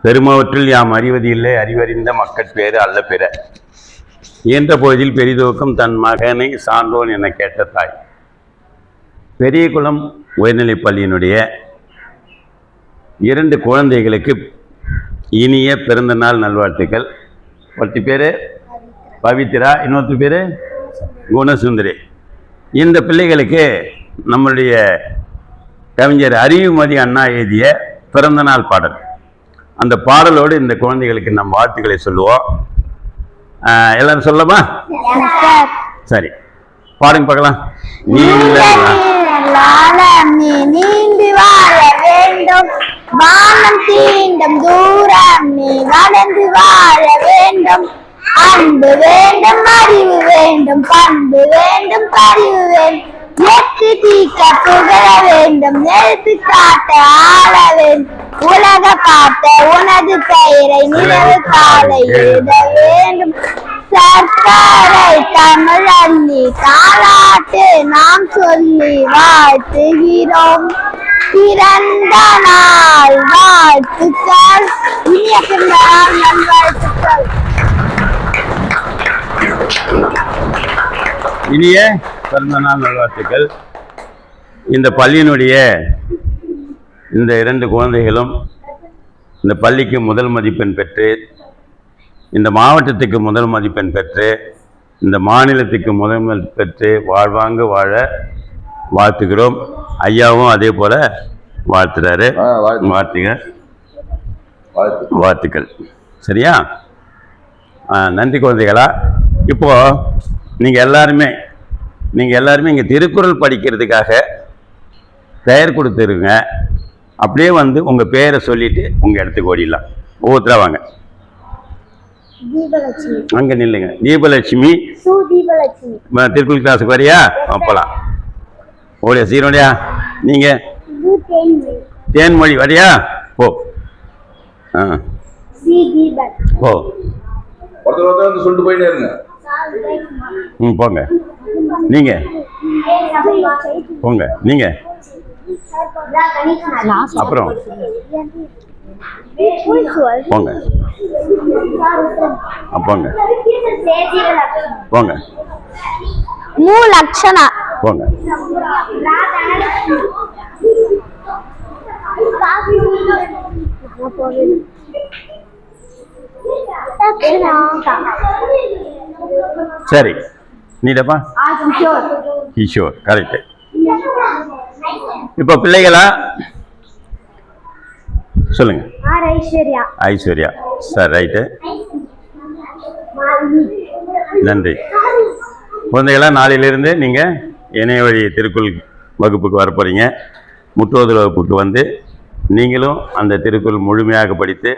பெருமவற்றில் யாம் அறிவது இல்லை, அறிவறிந்த மக்கட்பேறு அல்ல பிற. இயன்ற பொழுதில் பெரிதோக்கம் தன் மகனை சான்றோன் என கேட்ட தாய். பெரியகுளம் உயர்நிலைப் பள்ளியினுடைய 2 குழந்தைகளுக்கு இனிய பிறந்த நாள் நல்வாழ்த்துக்கள். ஒருத்தி பேர் பவித்ரா, இன்னொருத்தி பேர் குணசுந்தரி. இந்த பிள்ளைகளுக்கு நம்மளுடைய கவிஞர் அறிவுமதி அண்ணா எழுதிய பிறந்த நாள் பாடல். அந்த பாடலோடு இந்த குழந்தைகளுக்கு நம் வாழ்த்துக்களை சொல்லுவோம். எல்லாரும் சொல்லலாமா? சரி, பாடுங்க பார்க்கலாம். நீண்டி வாழ வேண்டும், வானம் தீண்டும் தூரம் நீ நடந்து வாழ வேண்டும். அன்பு வேண்டும், அறிவு வேண்டும், பண்பு வேண்டும், பரிவு வேண்டும். எட்டு தீக்க புகழ வேண்டும், நெருத்து காட்ட ஆள வேண்டும். உலக காட்ட உனது பெயரை நிலவு காலை எழுத வேண்டும். சர்க்கரை தமிழ் அள்ளி தாலாட்டு நாம் சொல்லி வாழ்த்துகிறோம். பிறந்த நாள் வாழ்த்துக்கள், இனிய பிறந்த நாள் நல்வாழ்த்துக்கள். இனிய பிறந்த நாள் நல்வாழ்த்துக்கள். இந்த பள்ளியினுடைய இந்த 2 குழந்தைகளும் இந்த பள்ளிக்கு முதல் மதிப்பெண் பெற்று, இந்த மாவட்டத்துக்கு முதல் மதிப்பெண் பெற்று, இந்த மாநிலத்துக்கு முதல் மதிப்பெண் பெற்று வாழ்வாங்க வாழ வாழ்த்துக்கிறோம். ஐயாவும் அதே போல வாழ்த்துறாரு. வாழ்த்துக்கள். சரியா? நன்றி குழந்தைகளா. இப்போ நீங்கள் எல்லாருமே இங்கே திருக்குறள் படிக்கிறதுக்காக பெயர் கொடுத்துருங்க. அப்படியே வந்து உங்கள் பேரை சொல்லிட்டு உங்கள் இடத்துக்கு ஓடிடலாம். ஒவ்வொருத்தரா வாங்க, அங்கே நில்லுங்க. தீபலட்சுமி, திருக்குறள் கிளாஸுக்கு வரியா? அப்பலாம் ஓடியா, சீரோடியா. நீங்கள் தேன்மொழி வரியா? போ. போ. சொல்லிட்டு போயிட்டே இருங்க. போங்க. நீங்கள் போங்க. நீங்கள் அப்புறம் போங்க. போங்க போங்க. மூலக்ஷணா போங்க. சரி, நீடப்பா. கிஷோர், கரெக்ட். இப்போ பிள்ளைகளா சொல்லுங்க. Aishwarya sir, right. நன்றி குழந்தைகளா. நாளையிலிருந்து நீங்கள் இணைய வழி திருக்குறள் வகுப்புக்கு வர போகிறீங்க. முற்றோதல் வகுப்புக்கு வந்து நீங்களும் அந்த திருக்குறள் முழுமையாக படித்து